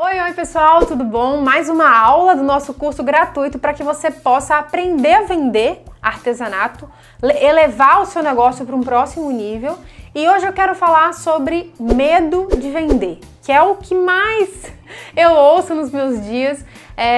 Oi pessoal, tudo bom? Mais uma aula do nosso curso gratuito para que você possa aprender a vender artesanato, elevar o seu negócio para um próximo nível. E hoje eu quero falar sobre medo de vender, que é o que mais eu ouço nos meus dias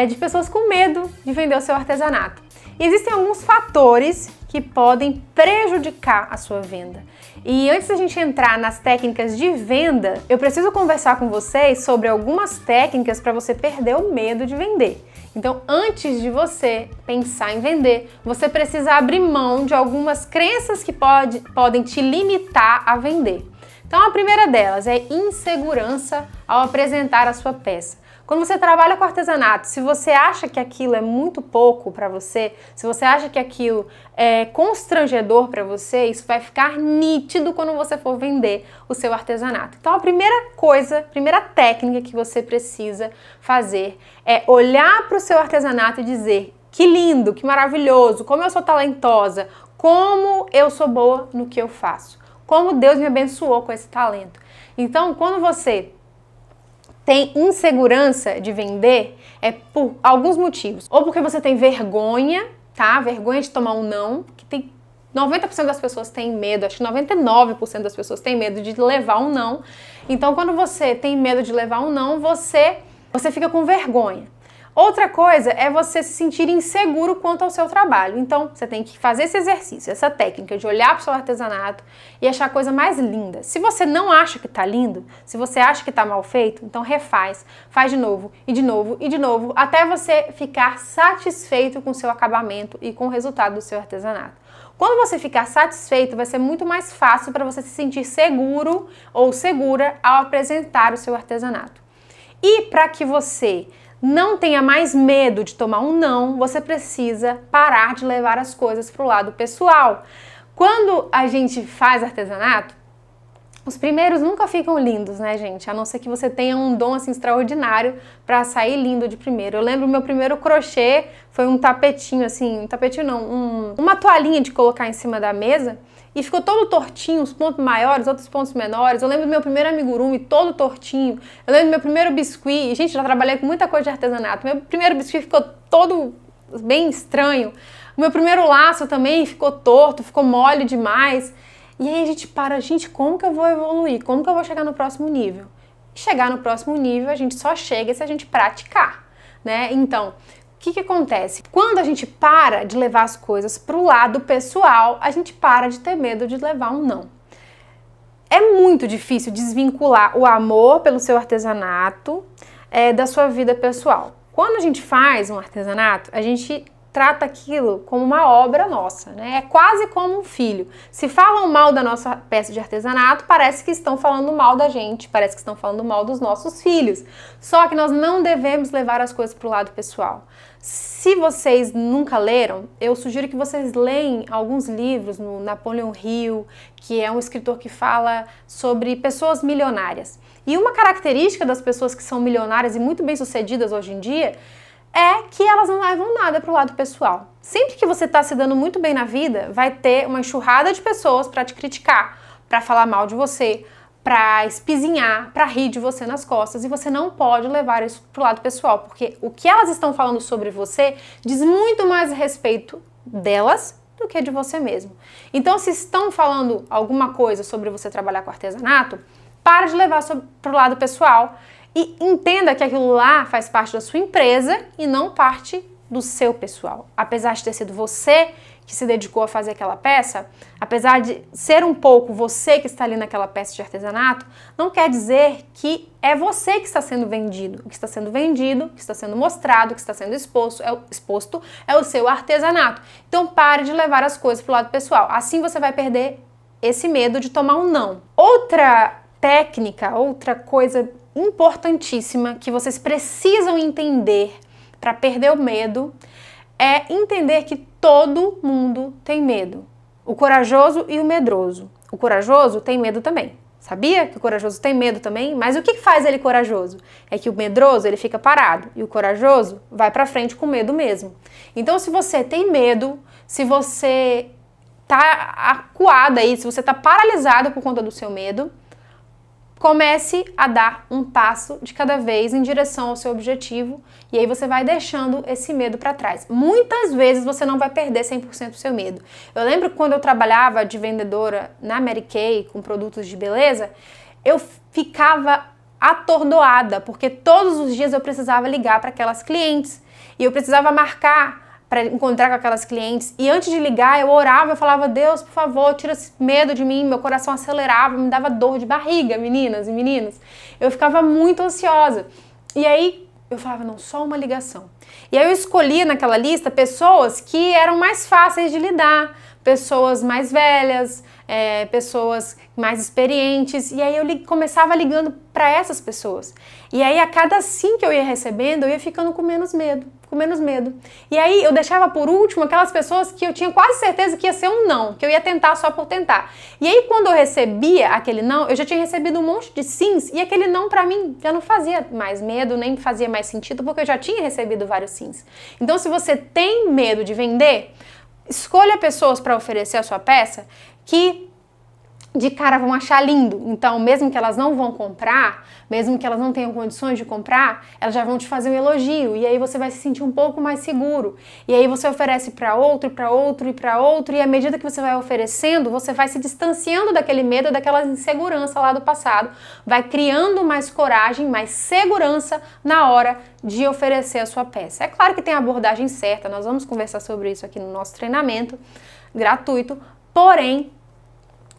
de pessoas com medo de vender o seu artesanato. E existem alguns fatores que podem prejudicar a sua venda. E antes da gente entrar nas técnicas de venda, eu preciso conversar com vocês sobre algumas técnicas para você perder o medo de vender. Então, antes de você pensar em vender, você precisa abrir mão de algumas crenças que podem te limitar a vender. Então, a primeira delas é insegurança ao apresentar a sua peça. Quando você trabalha com artesanato, se você acha que aquilo é muito pouco para você, se você acha que aquilo é constrangedor para você, isso vai ficar nítido quando você for vender o seu artesanato. Então a primeira técnica que você precisa fazer é olhar para o seu artesanato e dizer: que lindo, que maravilhoso, como eu sou talentosa, como eu sou boa no que eu faço, como Deus me abençoou com esse talento. Então, quando você tem insegurança de vender, é por alguns motivos. Ou porque você tem vergonha, tá? Vergonha de tomar um não, que tem 90% das pessoas têm medo, acho que 99% das pessoas têm medo de levar um não. Então, quando você tem medo de levar um não, você fica com vergonha. Outra coisa é você se sentir inseguro quanto ao seu trabalho. Então, você tem que fazer esse exercício, essa técnica de olhar para o seu artesanato e achar a coisa mais linda. Se você não acha que está lindo, se você acha que está mal feito, então refaz, faz de novo, e de novo, e de novo, até você ficar satisfeito com o seu acabamento e com o resultado do seu artesanato. Quando você ficar satisfeito, vai ser muito mais fácil para você se sentir seguro ou segura ao apresentar o seu artesanato. E para que você não tenha mais medo de tomar um não, você precisa parar de levar as coisas para o lado pessoal. Quando a gente faz artesanato, os primeiros nunca ficam lindos, né, gente? A não ser que você tenha um dom assim extraordinário para sair lindo de primeiro. Eu lembro o meu primeiro crochê foi um tapetinho assim, uma toalhinha de colocar em cima da mesa. E ficou todo tortinho, uns pontos maiores, outros pontos menores. Eu lembro do meu primeiro amigurumi, todo tortinho. Eu lembro do meu primeiro biscuit. Gente, já trabalhei com muita coisa de artesanato. Meu primeiro biscuit ficou todo bem estranho. O meu primeiro laço também ficou torto, ficou mole demais. E aí a gente para, gente, como que eu vou evoluir? Como que eu vou chegar no próximo nível? Chegar no próximo nível, a gente só chega se a gente praticar, né? Então, o que acontece? Quando a gente para de levar as coisas para o lado pessoal, a gente para de ter medo de levar um não. É muito difícil desvincular o amor pelo seu artesanato da sua vida pessoal. Quando a gente faz um artesanato, a gente trata aquilo como uma obra nossa, né? É quase como um filho. Se falam mal da nossa peça de artesanato, parece que estão falando mal da gente, parece que estão falando mal dos nossos filhos. Só que nós não devemos levar as coisas para o lado pessoal. Se vocês nunca leram, eu sugiro que vocês leiam alguns livros no Napoleon Hill, que é um escritor que fala sobre pessoas milionárias. E uma característica das pessoas que são milionárias e muito bem-sucedidas hoje em dia é que elas não levam nada para o lado pessoal. Sempre que você está se dando muito bem na vida, vai ter uma enxurrada de pessoas para te criticar, para falar mal de você, para espizinhar, para rir de você nas costas, e você não pode levar isso para o lado pessoal, porque o que elas estão falando sobre você diz muito mais a respeito delas do que de você mesmo. Então, se estão falando alguma coisa sobre você trabalhar com artesanato, para de levar para o lado pessoal e entenda que aquilo lá faz parte da sua empresa e não parte do seu pessoal. Apesar de ter sido você que se dedicou a fazer aquela peça, apesar de ser um pouco você que está ali naquela peça de artesanato, não quer dizer que é você que está sendo vendido. O que está sendo vendido, o que está sendo mostrado, o que está sendo exposto é o seu artesanato. Então pare de levar as coisas para o lado pessoal. Assim você vai perder esse medo de tomar um não. Outra técnica, outra coisa importantíssima que vocês precisam entender para perder o medo é entender que todo mundo tem medo. O corajoso e o medroso. O corajoso tem medo também. Sabia que o corajoso tem medo também? Mas o que faz ele corajoso? É que o medroso ele fica parado e o corajoso vai para frente com medo mesmo. Então, se você tem medo, se você tá acuada aí, se você tá paralisado por conta do seu medo, comece a dar um passo de cada vez em direção ao seu objetivo e aí você vai deixando esse medo para trás. Muitas vezes você não vai perder 100% do seu medo. Eu lembro que quando eu trabalhava de vendedora na Mary Kay com produtos de beleza, eu ficava atordoada, porque todos os dias eu precisava ligar para aquelas clientes e eu precisava marcar para encontrar com aquelas clientes, e antes de ligar eu orava, eu falava: Deus, por favor, tira esse medo de mim. Meu coração acelerava, me dava dor de barriga, meninas e meninos. Eu ficava muito ansiosa. E aí eu falava: não, só uma ligação. E aí eu escolhi naquela lista pessoas que eram mais fáceis de lidar, pessoas mais velhas, pessoas mais experientes, e aí eu começava ligando para essas pessoas. E aí a cada sim que eu ia recebendo, eu ia ficando com menos medo. E aí eu deixava por último aquelas pessoas que eu tinha quase certeza que ia ser um não, que eu ia tentar só por tentar. E aí quando eu recebia aquele não, eu já tinha recebido um monte de sims, e aquele não pra mim já não fazia mais medo, nem fazia mais sentido, porque eu já tinha recebido vários sims. Então se você tem medo de vender, escolha pessoas para oferecer a sua peça que de cara vão achar lindo. Então, mesmo que elas não vão comprar, mesmo que elas não tenham condições de comprar, elas já vão te fazer um elogio, e aí você vai se sentir um pouco mais seguro. E aí você oferece para outro, para outro e para outro, e à medida que você vai oferecendo, você vai se distanciando daquele medo, daquela insegurança lá do passado, vai criando mais coragem, mais segurança na hora de oferecer a sua peça. É claro que tem a abordagem certa, nós vamos conversar sobre isso aqui no nosso treinamento gratuito, porém,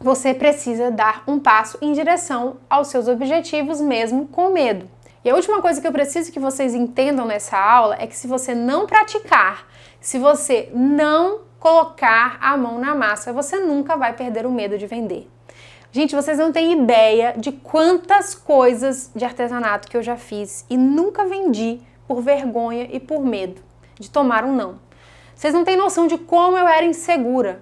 você precisa dar um passo em direção aos seus objetivos mesmo com medo. E a última coisa que eu preciso que vocês entendam nessa aula é que se você não praticar, se você não colocar a mão na massa, você nunca vai perder o medo de vender. Gente, vocês não têm ideia de quantas coisas de artesanato que eu já fiz e nunca vendi por vergonha e por medo de tomar um não. Vocês não têm noção de como eu era insegura,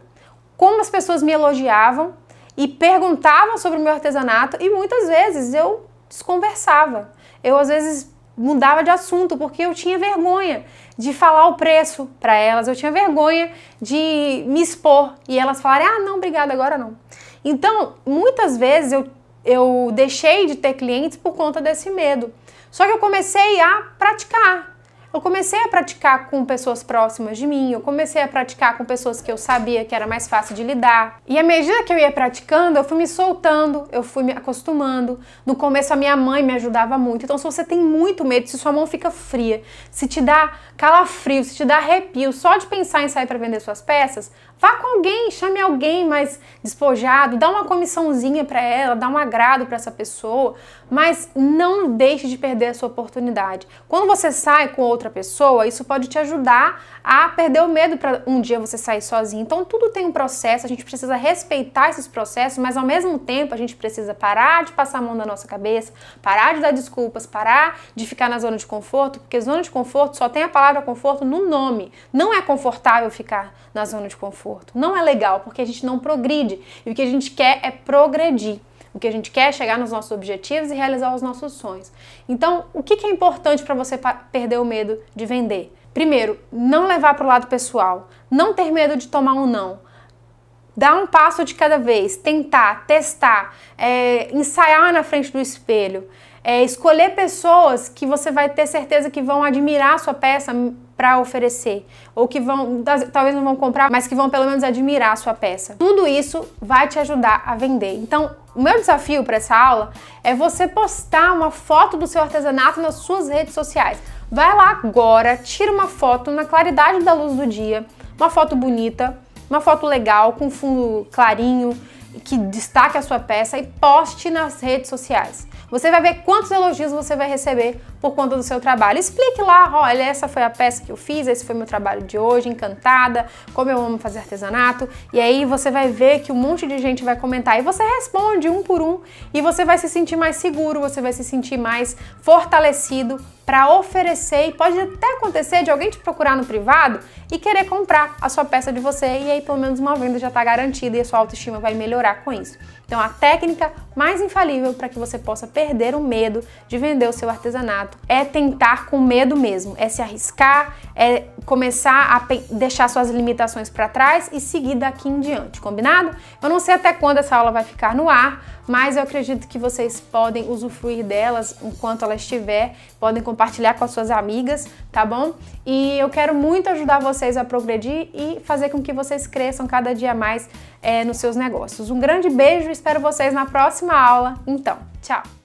como as pessoas me elogiavam e perguntavam sobre o meu artesanato, e muitas vezes eu desconversava. Eu às vezes mudava de assunto porque eu tinha vergonha de falar o preço para elas, eu tinha vergonha de me expor e elas falarem: ah, não, obrigada, agora não. Então, muitas vezes eu deixei de ter clientes por conta desse medo. Só que eu comecei a praticar. Eu comecei a praticar com pessoas próximas de mim, eu comecei a praticar com pessoas que eu sabia que era mais fácil de lidar. E à medida que eu ia praticando, eu fui me soltando, eu fui me acostumando. No começo a minha mãe me ajudava muito. Então se você tem muito medo, se sua mão fica fria, se te dá calafrio, se te dá arrepio só de pensar em sair para vender suas peças, vá com alguém, chame alguém mais despojado, dá uma comissãozinha para ela, dá um agrado para essa pessoa, mas não deixe de perder a sua oportunidade. Quando você sai com outra pessoa, isso pode te ajudar a perder o medo para um dia você sair sozinho. Então tudo tem um processo, a gente precisa respeitar esses processos, mas ao mesmo tempo a gente precisa parar de passar a mão na nossa cabeça, parar de dar desculpas, parar de ficar na zona de conforto, porque zona de conforto só tem a palavra conforto no nome. Não é confortável ficar na zona de conforto. Não é legal, porque a gente não progride. E o que a gente quer é progredir. O que a gente quer é chegar nos nossos objetivos e realizar os nossos sonhos. Então, o que é importante para você perder o medo de vender? Primeiro, não levar para o lado pessoal. Não ter medo de tomar um não. Dar um passo de cada vez. Tentar, testar, ensaiar na frente do espelho. Escolher pessoas que você vai ter certeza que vão admirar a sua peça para oferecer, ou que talvez não vão comprar, mas que vão pelo menos admirar a sua peça. Tudo isso vai te ajudar a vender. Então, o meu desafio para essa aula é você postar uma foto do seu artesanato nas suas redes sociais. Vai lá agora, tira uma foto na claridade da luz do dia, uma foto bonita, uma foto legal, com fundo clarinho, que destaque a sua peça e poste nas redes sociais. Você vai ver quantos elogios você vai receber por conta do seu trabalho. Explique lá: olha, essa foi a peça que eu fiz, esse foi meu trabalho de hoje, encantada, como eu amo fazer artesanato. E aí você vai ver que um monte de gente vai comentar e você responde um por um e você vai se sentir mais seguro, você vai se sentir mais fortalecido para oferecer, e pode até acontecer de alguém te procurar no privado e querer comprar a sua peça de você, e aí pelo menos uma venda já está garantida e a sua autoestima vai melhorar com isso. Então, a técnica mais infalível para que você possa perder o medo de vender o seu artesanato é tentar com medo mesmo, é se arriscar, é começar a deixar suas limitações para trás e seguir daqui em diante, combinado? Eu não sei até quando essa aula vai ficar no ar, mas eu acredito que vocês podem usufruir delas enquanto ela estiver, podem compartilhar com as suas amigas, tá bom? E eu quero muito ajudar vocês a progredir e fazer com que vocês cresçam cada dia mais nos seus negócios. Um grande beijo, espero vocês na próxima aula. Então, tchau!